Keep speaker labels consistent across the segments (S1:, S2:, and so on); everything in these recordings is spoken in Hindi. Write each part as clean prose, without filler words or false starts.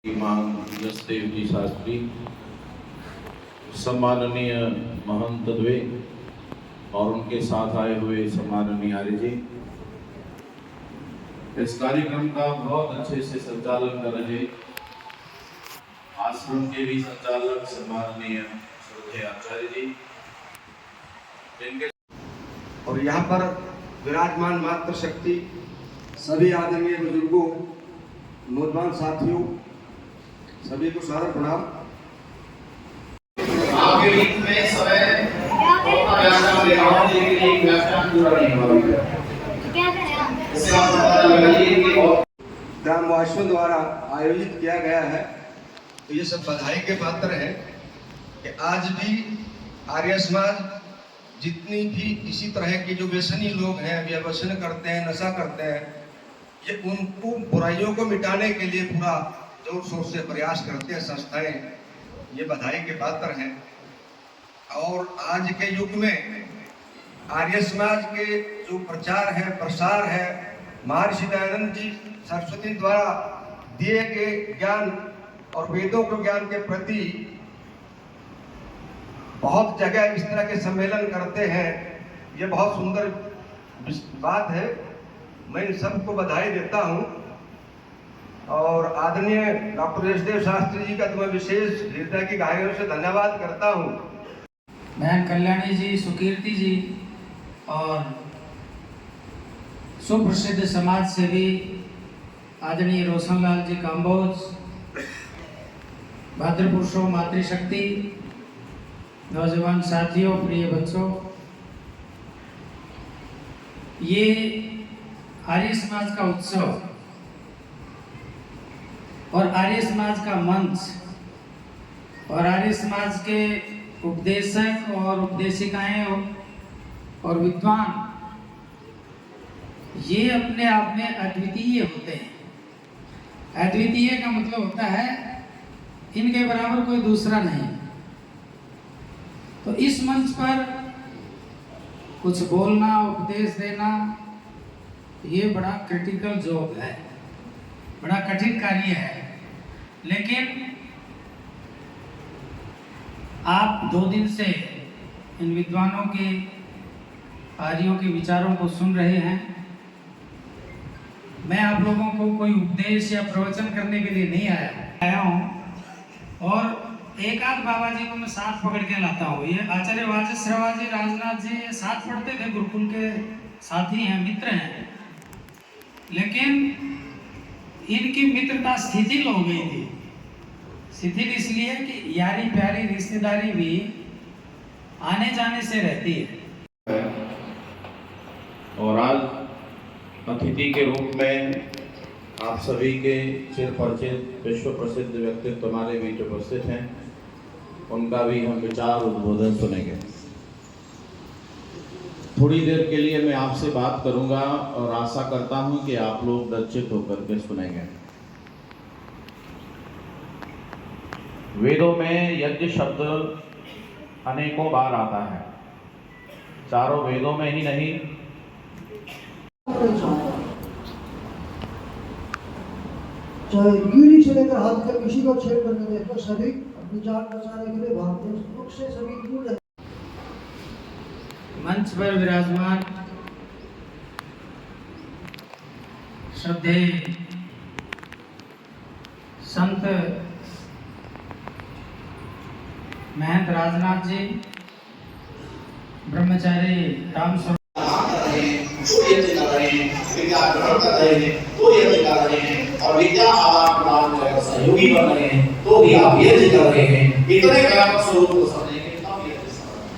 S1: श्रीमान जसदेव जी शास्त्री, सम्माननीय महंत द्वे और उनके साथ आए हुए सम्माननीय आर्य जी, इस कार्यक्रम का बहुत अच्छे से संचालन कर रहे आश्रम के भी संचालक सम्माननीय श्रद्धेय आचार्य जी, जिनके
S2: और यहाँ पर विराजमान मातृ शक्ति, सभी आदरणीय बुजुर्गों, नौजवान साथियों, सभी को सादर प्रणाम।
S3: आपके बीच में समय
S2: ग्रामवासियों द्वारा आयोजित किया गया है, तो ये सब बधाई के पात्र है कि आज भी आर्य समाज जितनी भी इसी तरह के जो व्यसनी लोग हैं, व्यसन करते हैं, नशा करते हैं, ये उनको बुराइयों को मिटाने के लिए पूरा जोर शोर से प्रयास करते हैं संस्थाएं, ये बधाई के पात्र हैं। और आज के युग में आर्य समाज के जो प्रचार है, प्रसार है, महर्षि दयानंद जी सरस्वती द्वारा दिए गए ज्ञान और वेदों के ज्ञान के प्रति बहुत जगह इस तरह के सम्मेलन करते हैं, ये बहुत सुंदर बात है। मैं इन सबको बधाई देता हूँ और आदरणीय डॉक्टर जसदेव शास्त्री जी का तो मैं विशेष हृदय की गहराइयों से धन्यवाद करता हूँ।
S4: बहन कल्याणी जी, सुकीर्ति जी और सुप्रसिद्ध समाज सेवी आदरणीय रोशनलाल जी काम्बोज, भाद्रपुरुषों, मातृशक्ति, नौजवान साथियों, प्रिय बच्चों, ये आर्य समाज का उत्सव और आर्य समाज का मंच और आर्य समाज के उपदेशक और उपदेशिकाएं और विद्वान, ये अपने आप में अद्वितीय होते हैं। अद्वितीय का मतलब होता है इनके बराबर कोई दूसरा नहीं। तो इस मंच पर कुछ बोलना, उपदेश देना, ये बड़ा क्रिटिकल जॉब है, बड़ा कठिन कार्य है। लेकिन आप 2 दिन से इन विद्वानों के, आर्यों के विचारों को सुन रहे हैं। मैं आप लोगों को कोई उपदेश या प्रवचन करने के लिए नहीं आया हूँ। और एक आध बाबा जी को मैं साथ पकड़ के लाता हूँ। ये आचार्य वाजश्रवा जी, राजनाथ जी, ये साथ पढ़ते थे, गुरुकुल के साथी हैं, मित्र हैं। लेकिन इनकी मित्रता शिथिल हो गई थी। शिथिल इसलिए कि यारी प्यारी रिश्तेदारी भी आने जाने से रहती है।
S1: और आज अतिथि के रूप में आप सभी के चिर परिचित विश्व प्रसिद्ध व्यक्तित्व हमारे बीच उपस्थित हैं, उनका भी हम विचार उद्बोधन सुनेंगे। थोड़ी देर के लिए मैं आपसे बात करूंगा और आशा करता हूं कि आप लोग लज्जित होकर के सुनेंगे। वेदों में यज्ञ शब्द अनेकों बार आता है, चारों वेदों में ही नहीं,
S5: चाहे कीड़ी से लेकर हाथ तक किसी को छेड़ करके देखो, सभी अपनी जान बचाने के लिए भागते हैं, दुख से सभी दूर रहते।
S4: मंच पर विराजमान श्रद्धेय संत महंत राजनाथ जी, ब्रह्मचारी राम स्वरूप,
S3: और विद्या आदान सहयोगी बन रहे हैं, तो भी आप यज्ञ कर रहे हैं। इतने व्यापक स्वरूप को समझेंगे तब यज्ञ समझेंगे।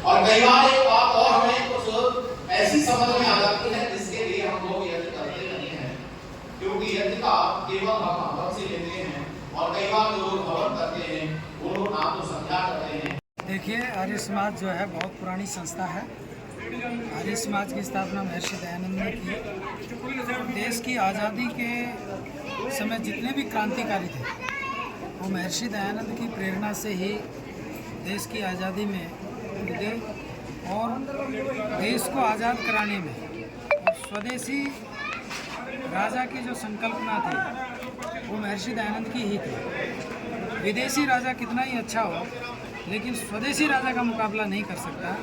S3: और कई बार एक बात और हमें कुछ ऐसी समझ में आ जाती है जिसके लिए हम लोग यज्ञ करते नहीं हैं, क्योंकि यज्ञ का केवल हम हवन से लेते हैं। और कई बार जो लोग हवन करते हैं वो लोग नाम तो संध्या करते हैं।
S4: देखिए, आर्य समाज जो है बहुत पुरानी संस्था है। आर्य समाज की स्थापना महर्षि दयानंद ने की। देश की आज़ादी के समय जितने भी क्रांतिकारी थे वो महर्षि दयानंद की प्रेरणा से ही देश की आज़ादी में जुटे और देश को आज़ाद कराने में और स्वदेशी राजा की जो संकल्पना थी वो महर्षि दयानंद की ही थी। विदेशी राजा कितना ही अच्छा हो, लेकिन स्वदेशी राजा का मुकाबला नहीं कर सकता।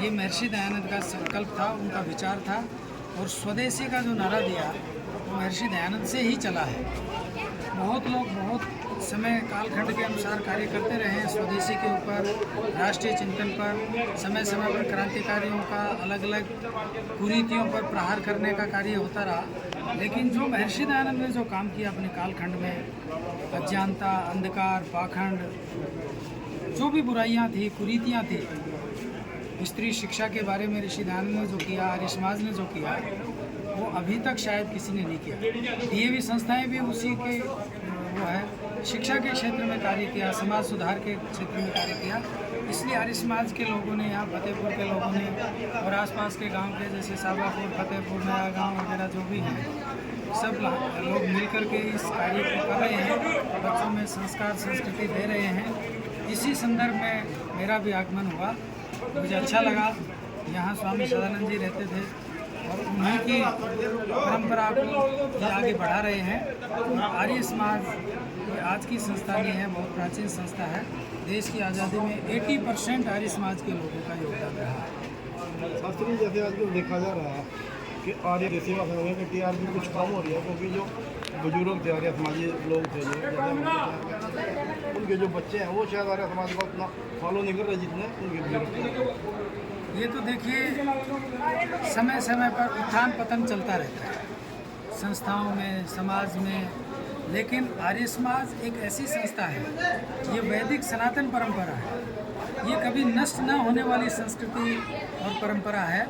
S4: ये महर्षि दयानंद का संकल्प था, उनका विचार था, और स्वदेशी का जो नारा दिया वो महर्षि दयानंद से ही चला है। बहुत लोग बहुत समय कालखंड के अनुसार कार्य करते रहे हैं स्वदेशी के ऊपर, राष्ट्रीय चिंतन पर, समय समय पर क्रांतिकारियों का अलग अलग कुरीतियों पर प्रहार करने का कार्य होता रहा। लेकिन जो महर्षि दयानंद ने जो काम किया अपने कालखंड में, अज्ञानता, अंधकार, पाखंड, जो भी बुराइयां थी, कुरीतियां थी, स्त्री शिक्षा के बारे में ऋषि दयानंद ने जो किया, आर्य समाज ने जो किया, वो अभी तक शायद किसी ने नहीं किया। डीएवी संस्थाएं भी उसी के वो है, शिक्षा के क्षेत्र में कार्य किया, समाज सुधार के क्षेत्र में कार्य किया। इसलिए आर्य समाज के लोगों ने, यहाँ फतेहपुर के लोगों ने और आसपास के गांव के जैसे साबापुर, फतेहपुर, नया गांव वगैरह जो भी हैं, सब लोग मिलकर के इस कार्य को कर रहे हैं, बच्चों में संस्कार संस्कृति दे रहे हैं। इसी संदर्भ में मेरा भी आगमन हुआ। मुझे अच्छा लगा। यहाँ स्वामी सदानंद जी रहते थे और उन्हीं की परंपरा को ये आगे बढ़ा रहे हैं। आर्य समाज आज की संस्था नहीं है, बहुत प्राचीन संस्था है। देश की आज़ादी में 80% आर्य समाज के लोगों का योगदान रहा है।
S6: शास्त्री जैसे आजकल देखा जा रहा है कि आर्य सेवा संघ में टीआरपी कुछ कम हो रही है, क्योंकि जो बुजुर्ग थे, आर्य समाजी लोग थे, उनके जो बच्चे हैं वो शायद आर्य समाज को उतना फॉलो नहीं कर रहे जितने उनके बुजुर्ग थे।
S4: ये तो देखिए समय समय पर उत्थान पतन चलता रहता है संस्थाओं में, समाज में, लेकिन आर्य समाज एक ऐसी संस्था है, ये वैदिक सनातन परंपरा है, ये कभी नष्ट न होने वाली संस्कृति और परंपरा है।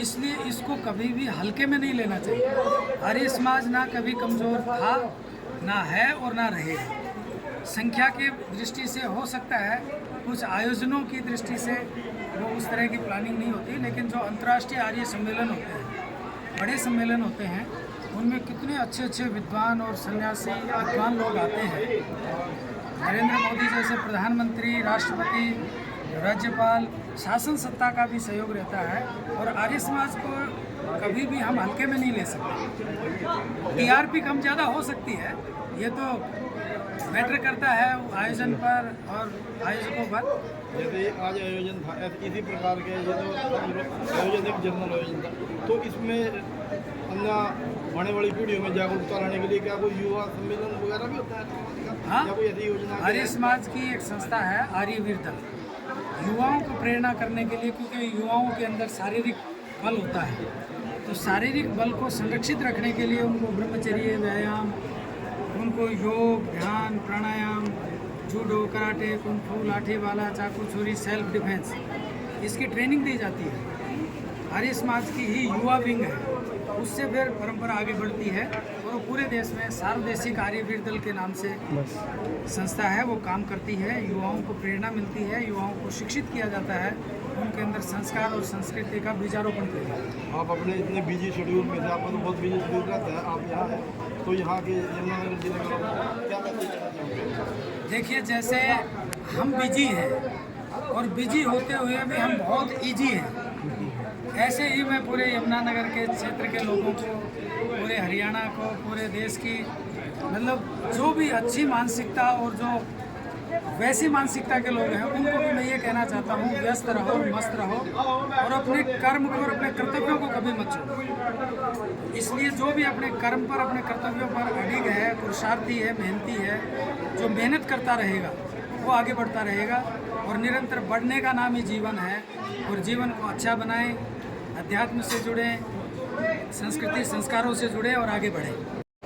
S4: इसलिए इसको कभी भी हल्के में नहीं लेना चाहिए। आर्य समाज ना कभी कमज़ोर था, ना है और ना रहेगा। संख्या की दृष्टि से हो सकता है, कुछ आयोजनों की दृष्टि से वो उस तरह की प्लानिंग नहीं होती, लेकिन जो अंतर्राष्ट्रीय आर्य सम्मेलन होते हैं, बड़े सम्मेलन होते हैं, उनमें कितने अच्छे अच्छे विद्वान और सन्यासी विद्वान लोग आते हैं। नरेंद्र मोदी जैसे प्रधानमंत्री, राष्ट्रपति, राज्यपाल, शासन सत्ता का भी सहयोग रहता है, और आर्य समाज को कभी भी हम हल्के में नहीं ले सकते। टीआरपी कम ज़्यादा हो सकती है, ये तो मैटर करता है आयोजन पर और आयोजकों पर।
S6: जैसे आज आयोजन था, इसी प्रकार के ये तो आयोजन एक जनरल आयोजन था, तो इसमें अन्य आने वाली पीढ़ियों में जागरूकता लाने के लिए क्या कोई युवा सम्मेलन वगैरह भी होता है?
S4: हाँ,
S6: कोई ऐसी योजना?
S4: आर्य समाज की एक संस्था है आर्यवीर दल, युवाओं को प्रेरणा करने के लिए, क्योंकि युवाओं के अंदर शारीरिक बल होता है, तो शारीरिक बल को संरक्षित रखने के लिए उनको ब्रह्मचर्य, व्यायाम, उनको योग, ध्यान, प्राणायाम, जूडो, कराटे, कुंफू, लाठी वाला, चाकू छुरी, सेल्फ डिफेंस, इसकी ट्रेनिंग दी जाती है। आर्य समाज की ही युवा विंग है, उससे फिर परंपरा आगे बढ़ती है, और वो पूरे देश में सार्वदेशिक आर्यवीर दल के नाम से संस्था है, वो काम करती है। युवाओं को प्रेरणा मिलती है, युवाओं को शिक्षित किया जाता है, उनके अंदर संस्कार और संस्कृति का बीजारोपण किया जाता है।
S6: आप अपने इतने बिजी शेड्यूल में से, आपका तो बहुत बिजी शेड्यूल रहता है, आप यहाँ हैं, तो यहाँ के यमुनानगर जिले में क्या मैसेज देना चाहोगे?
S4: देखिए, जैसे हम बिजी हैं और बिजी होते हुए भी हम बहुत ईजी हैं, ऐसे ही मैं पूरे यमुनानगर के क्षेत्र के लोगों को, पूरे हरियाणा को, पूरे देश की, मतलब जो भी अच्छी मानसिकता और जो वैसी मानसिकता के लोग हैं, उनको भी मैं ये कहना चाहता हूँ, व्यस्त रहो, मस्त रहो, और अपने कर्म को और अपने कर्तव्यों को कभी मत छोड़ो। इसलिए जो भी अपने कर्म पर, अपने कर्तव्यों पर अडिग है, पुरुषार्थी है, मेहनती है, जो मेहनत करता रहेगा वो आगे बढ़ता रहेगा, और निरंतर बढ़ने का नाम ही जीवन है। और जीवन को अच्छा बनाएं, अध्यात्म से जुड़े, संस्कृति संस्कारों से जुड़े और आगे बढ़ें।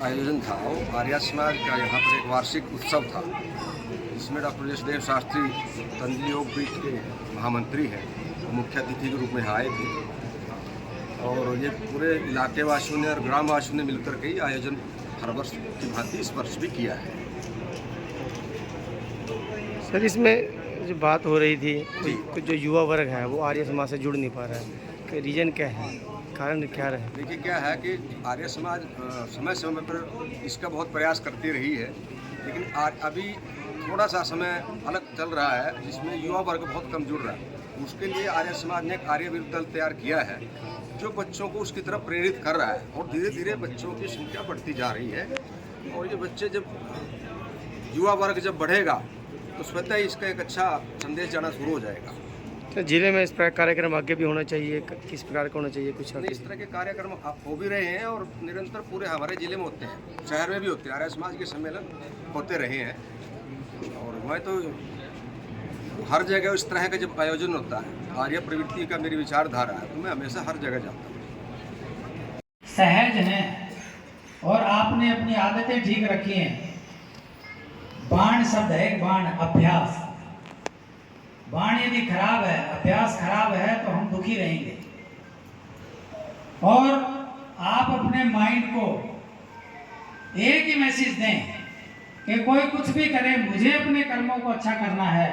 S2: आयोजन था वो आर्य समाज का, यहाँ पर एक वार्षिक उत्सव था, इसमें डॉक्टर यशदेव शास्त्री तंजलि योगपीठ के महामंत्री हैं, मुख्य अतिथि के रूप में आए थे, और ये पूरे इलाके वासियों ने और ग्रामवासियों ने मिलकर के आयोजन हर वर्ष की भांति इस वर्ष भी किया है।
S7: सर, इसमें जो बात हो रही थी, कुछ जो युवा वर्ग है वो आर्य समाज से जुड़ नहीं पा रहा है, रीजन क्या है, कारण क्या रहे?
S2: देखिए, क्या है कि आर्य समाज समय समय पर इसका बहुत प्रयास करती रही है, लेकिन अभी थोड़ा सा समय अलग चल रहा है जिसमें युवा वर्ग बहुत कम जुड़ रहा है। उसके लिए आर्य समाज ने एक आर्यवीर दल तैयार किया है, जो बच्चों को उसकी तरफ प्रेरित कर रहा है, और धीरे धीरे बच्चों की संख्या बढ़ती जा रही है। और और ये बच्चे जब युवा वर्ग जब बढ़ेगा तो स्वतः ही इसका एक अच्छा संदेश जाना शुरू हो जाएगा।
S7: तो जिले में इस प्रकार कार्यक्रम आगे भी होना चाहिए, किस प्रकार का होना चाहिए कुछ
S2: नहीं, इस तरह के कार्यक्रम हो भी रहे हैं और निरंतर पूरे हमारे जिले में होते हैं, शहर में भी होते हैं। आर्य समाज के सम्मेलन होते रहे हैं और मैं तो हर जगह इस तरह का जब आयोजन होता है, आर्य प्रवृत्ति का मेरी विचारधारा है, तो मैं हमेशा हर जगह जाता हूँ।
S4: सहज हैं और आपने अपनी आदतें ठीक रखी हैं। बाण शब्द है, बाण अभ्यास। बाण यदि खराब है, अभ्यास खराब है तो हम दुखी रहेंगे। और आप अपने माइंड को एक ही मैसेज दें कि कोई कुछ भी करे, मुझे अपने कर्मों को अच्छा करना है,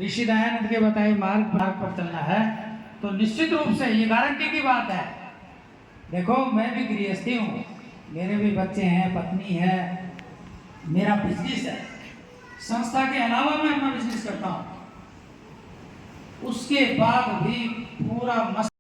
S4: ऋषि दयानंद के बताए मार्ग पर चलना है, तो निश्चित रूप से ये गारंटी की बात है। देखो, मैं भी गृहस्थी हूँ, मेरे भी बच्चे हैं, पत्नी है, मेरा बिजनेस है, संस्था के अलावा मैं अपना बिजनेस करता हूँ। उसके बाद भी पूरा